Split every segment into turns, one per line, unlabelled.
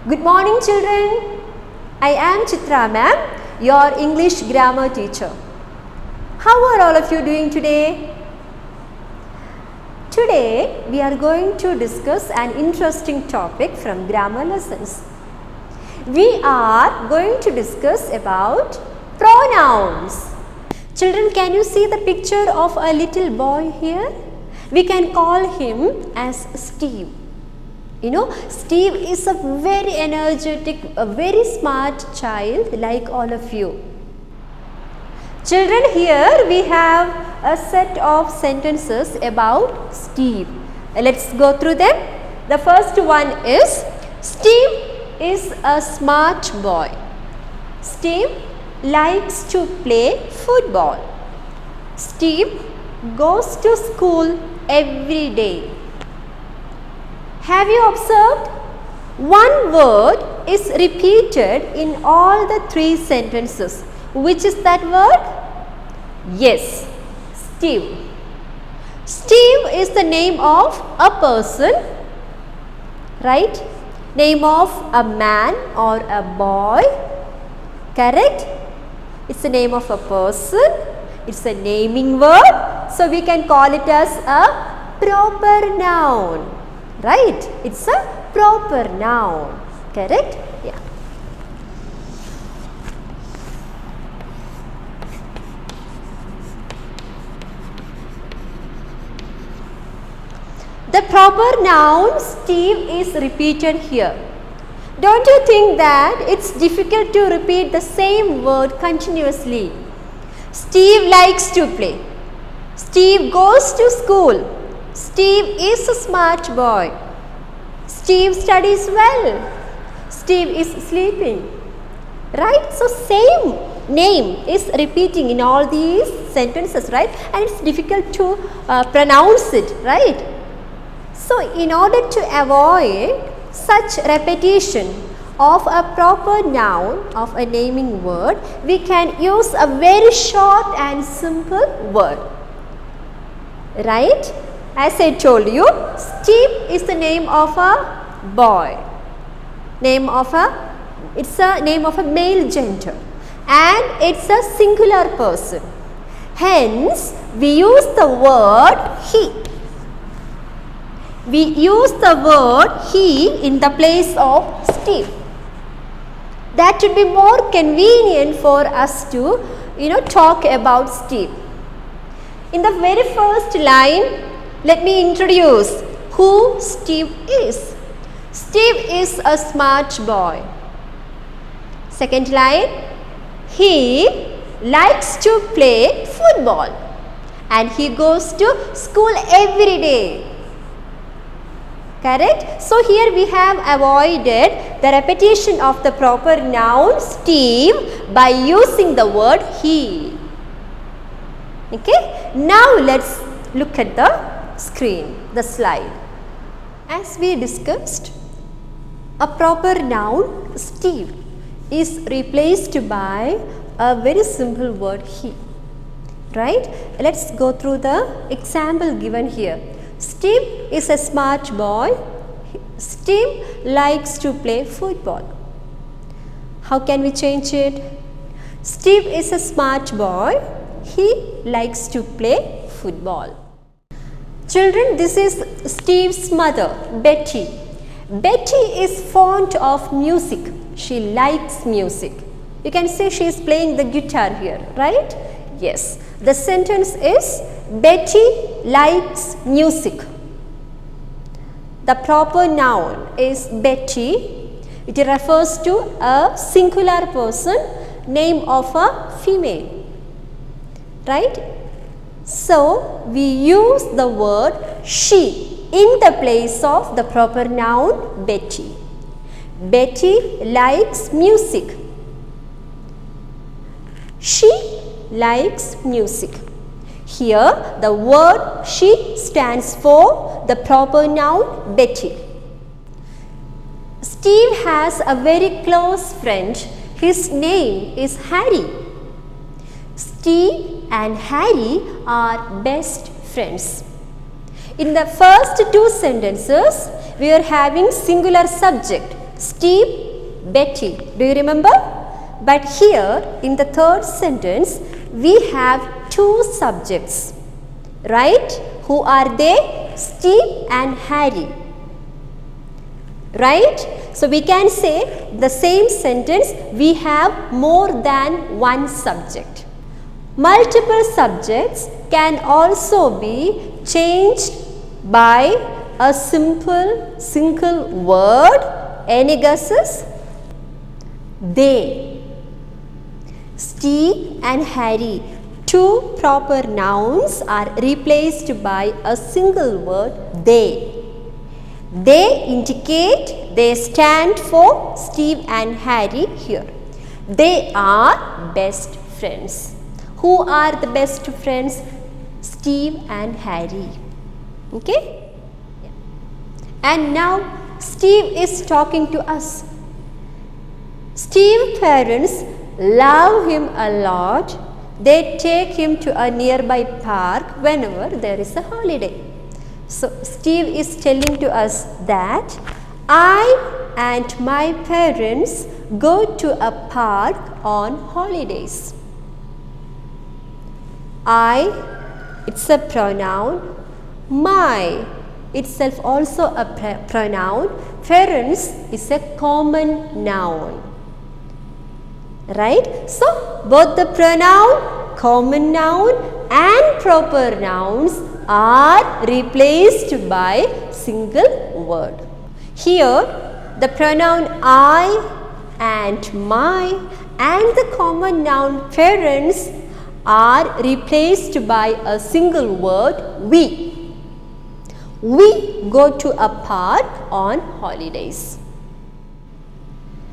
Good morning children. I am Chitra ma'am, your English grammar teacher. How are all of you doing today? Today we are going to discuss an interesting topic from grammar lessons. We are going to discuss about pronouns. Children, can you see the picture of a little boy here? We can call him as Steve. You know, Steve is a very energetic, a very smart child like all of you. Children, here we have a set of sentences about Steve. Let's go through them. The first one is, Steve is a smart boy. Steve likes to play football. Steve goes to school every day. Have you observed? One word is repeated in all the three sentences. Which is that word? Yes, Steve. Steve is the name of a person, right? Name of a man or a boy, correct? It's the name of a person. It's a naming word. So we can call it as a proper noun. Right? It's a proper noun. Correct? Yeah. The proper noun Steve is repeated here. Don't you think that it's difficult to repeat the same word continuously? Steve likes to play. Steve goes to school. Steve is a smart boy. Steve studies well. Steve is sleeping. Right? So, same name is repeating in all these sentences, right? And it's difficult to pronounce it, right? So, in order to avoid such repetition of a proper noun of a naming word, we can use a very short and simple word. Right? As I told you, Steve is the name of a boy. It's a name of a male gender, and it's a singular person. Hence, we use the word he. We use the word he in the place of Steve. That would be more convenient for us to, talk about Steve. In the very first line, let me introduce who Steve is. Steve is a smart boy. Second line, he likes to play football and he goes to school every day. Correct? So, here we have avoided the repetition of the proper noun Steve by using the word he. Okay? Now, let's look at the screen, the slide. As we discussed, a proper noun Steve is replaced by a very simple word he. Right? Let's go through the example given here. Steve is a smart boy. Steve likes to play football. How can we change it? Steve is a smart boy. He likes to play football. Children, this is Steve's mother, Betty. Betty is fond of music. She likes music. You can say she is playing the guitar here, right? Yes. The sentence is Betty likes music. The proper noun is Betty. It refers to a singular person, name of a female. Right? So, we use the word she in the place of the proper noun Betty. Betty likes music. She likes music. Here, the word she stands for the proper noun Betty. Steve has a very close friend. His name is Harry. Steve and Harry are best friends. In the first two sentences, we are having singular subject Steve, Betty. Do you remember? But here in the third sentence, we have two subjects, right? Who are they? Steve and Harry. Right? So we can say the same sentence, we have more than one subject. Multiple subjects can also be changed by a single word. Any guesses? They. Steve and Harry, two proper nouns, are replaced by a single word, they. They indicate, they stand for Steve and Harry here. They are best friends. Who are the best friends? Steve and Harry. Okay? Yeah. And now Steve is talking to us. Steve's parents love him a lot. They take him to a nearby park whenever there is a holiday. So Steve is telling to us that I and my parents go to a park on holidays. I, it's a pronoun. My itself also a pronoun. Parents is a common noun. Right? So both the pronoun, common noun and proper nouns are replaced by single word. Here the pronoun I and my and the common noun parents are replaced by a single word, we. We go to a park on holidays.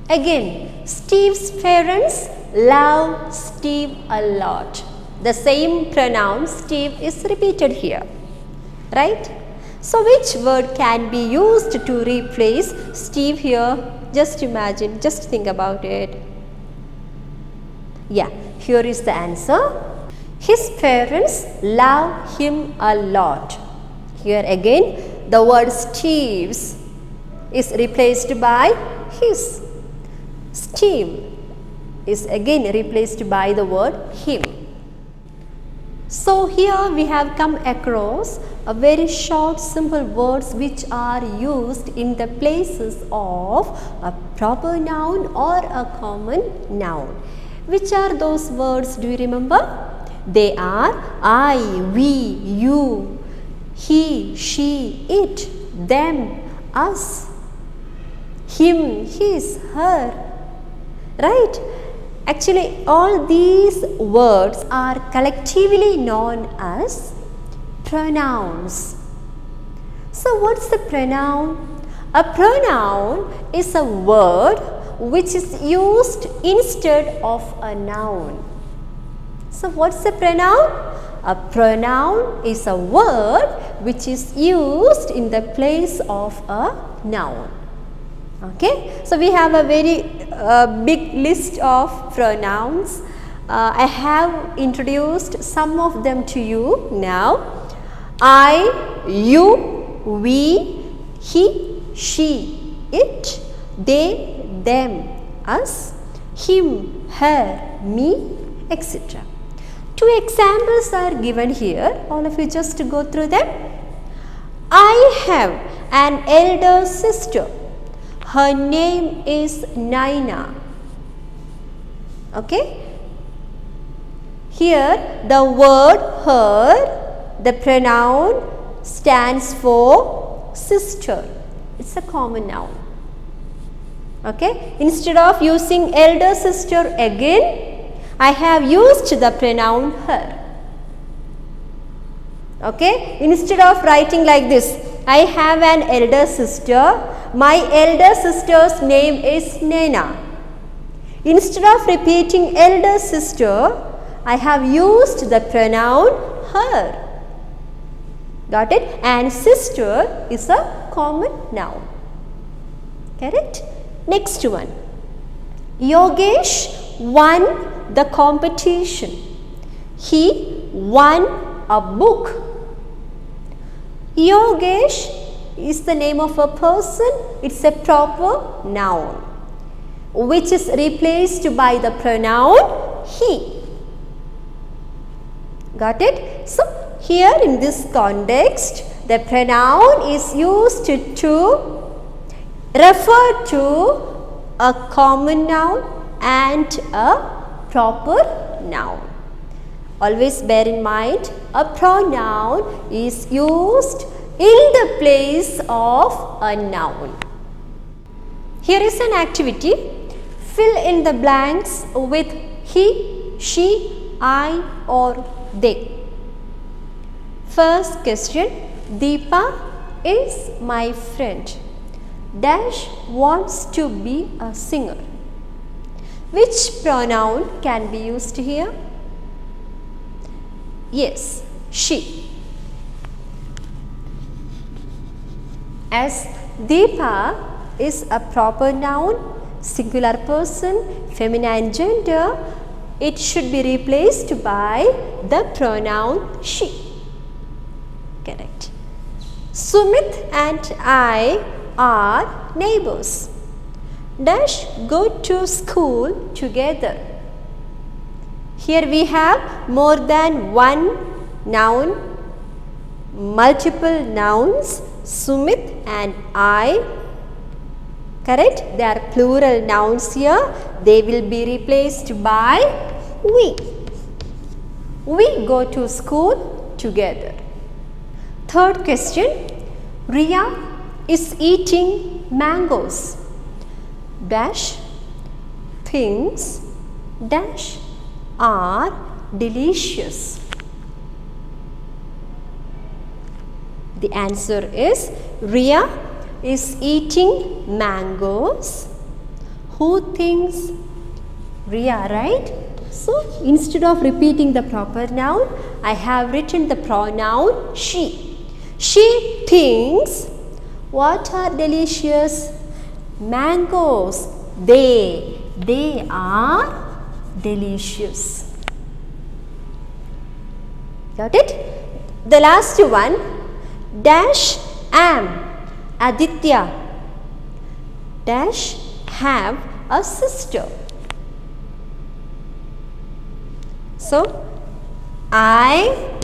Again, Steve's parents love Steve a lot. The same pronoun Steve is repeated here, right? So which word can be used to replace Steve here? Just imagine, just think about it. Yeah, here is the answer. His parents love him a lot. Here again, the word Steve's is replaced by his. Steve is again replaced by the word him. So here we have come across a very short simple words which are used in the places of a proper noun or a common noun. Which are those words, do you remember? They are I, we, you, he, she, it, them, us, him, his, her. Right? Actually, all these words are collectively known as pronouns. So, what's the pronoun? A pronoun is a word which is used instead of a noun. So, what's the pronoun? A pronoun is a word which is used in the place of a noun. Okay, so we have a very big list of pronouns. I have introduced some of them to you now. I, you, we, he, she, it, they, them, us, him, her, me, etc. Two examples are given here. All of you just go through them. I have an elder sister. Her name is Naina. Okay. Here the word her, the pronoun stands for sister. It's a common noun. Okay. Instead of using elder sister again, I have used the pronoun her. Okay. Instead of writing like this, I have an elder sister. My elder sister's name is Nena. Instead of repeating elder sister, I have used the pronoun her. Got it? And sister is a common noun. Correct? Next one. Yogesh won the competition. He won a book. Yogesh is the name of a person. It's a proper noun which is replaced by the pronoun he. Got it? So, here in this context, the pronoun is used to refer to a common noun and a proper noun. Always bear in mind, a pronoun is used in the place of a noun. Here is an activity. Fill in the blanks with he, she, I or they. First question, Deepa is my friend. Dash wants to be a singer. Which pronoun can be used here? Yes, she. As Deepa is a proper noun, singular person, feminine gender, it should be replaced by the pronoun she. Correct. Sumit and I are neighbors. Dash go to school together. Here we have more than one noun, multiple nouns, Sumit and I. Correct? They are plural nouns here. They will be replaced by we. We go to school together. Third question, Riya is eating mangoes. Dash things dash are delicious. The answer is Riya is eating mangoes. Who thinks? Riya, right? So, instead of repeating the proper noun, I have written the pronoun she. She thinks what are delicious? Mangoes. They are delicious. Got it? The last one, dash am Aditya. Dash have a sister. So, I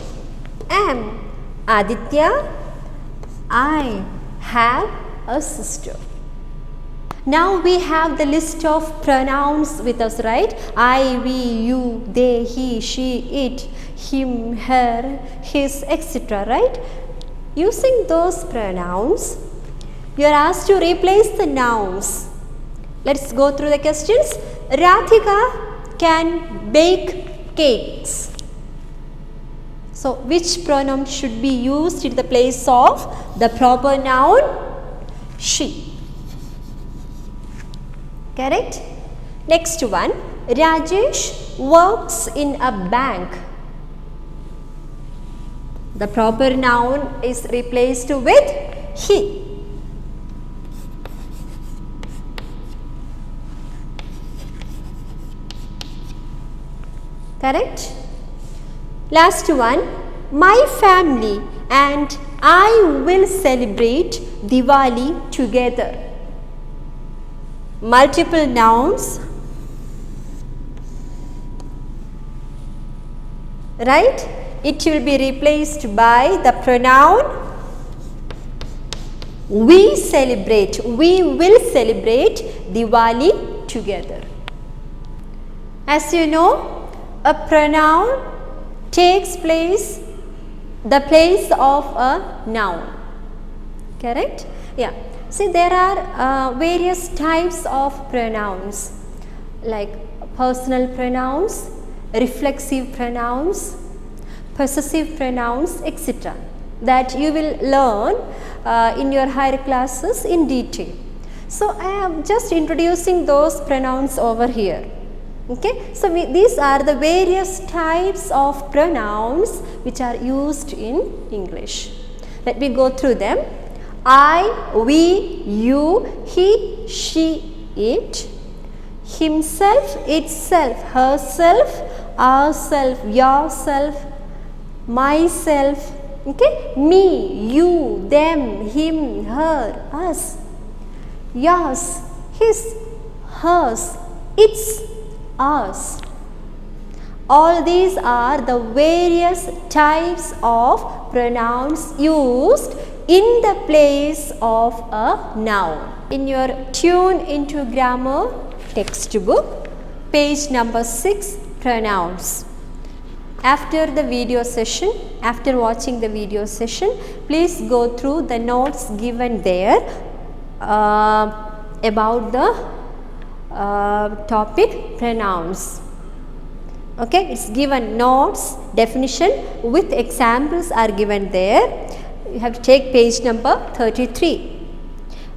am Aditya. I have a sister. Now we have the list of pronouns with us, right? I, we, you, they, he, she, it, him, her, his, etc. Right? Using those pronouns, you are asked to replace the nouns. Let's go through the questions. Radhika can bake cakes. So, which pronoun should be used in the place of the proper noun? She. Correct? Next one, Rajesh works in a bank. The proper noun is replaced with he. Correct? Last one, my family and I will celebrate Diwali together. Multiple nouns, right? It will be replaced by the pronoun we celebrate. We will celebrate Diwali together. As you know, a pronoun takes place, the place of a noun. Correct? Yeah. See, there are various types of pronouns like personal pronouns, reflexive pronouns, possessive pronouns, etc. that you will learn in your higher classes in detail. So, I am just introducing those pronouns over here. Okay. So, these are the various types of pronouns which are used in English. Let me go through them. I, we, you, he, she, it, himself, itself, herself, ourself, yourself, myself, Okay, me, you, them, him, her, us, yours, his, hers, its, ours. All these are the various types of pronouns used in the place of a noun. In your Tune into Grammar textbook, page number 6, pronouns. After the video session, after watching the video session, please go through the notes given there about the topic pronouns. Okay, it's given notes, definition with examples are given there. You have to take page number 33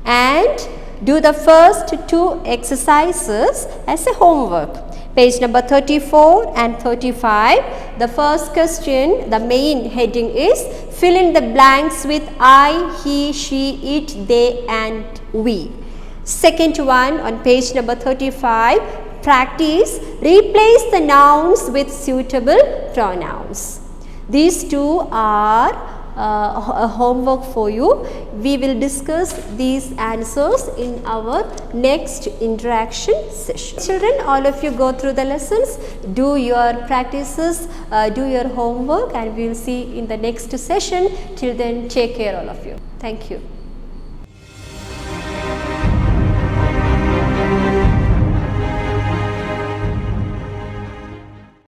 and do the first 2 exercises as a homework. Page number 34 and 35. The first question, the main heading is fill in the blanks with I, he, she, it, they and we. Second one on page number 35. Practice replace the nouns with suitable pronouns. These 2 are a homework for you. We will discuss these answers in our next interaction session. Children, all of you go through the lessons, do your practices, do your homework, and we will see in the next session. Till then, take care all of you. Thank you.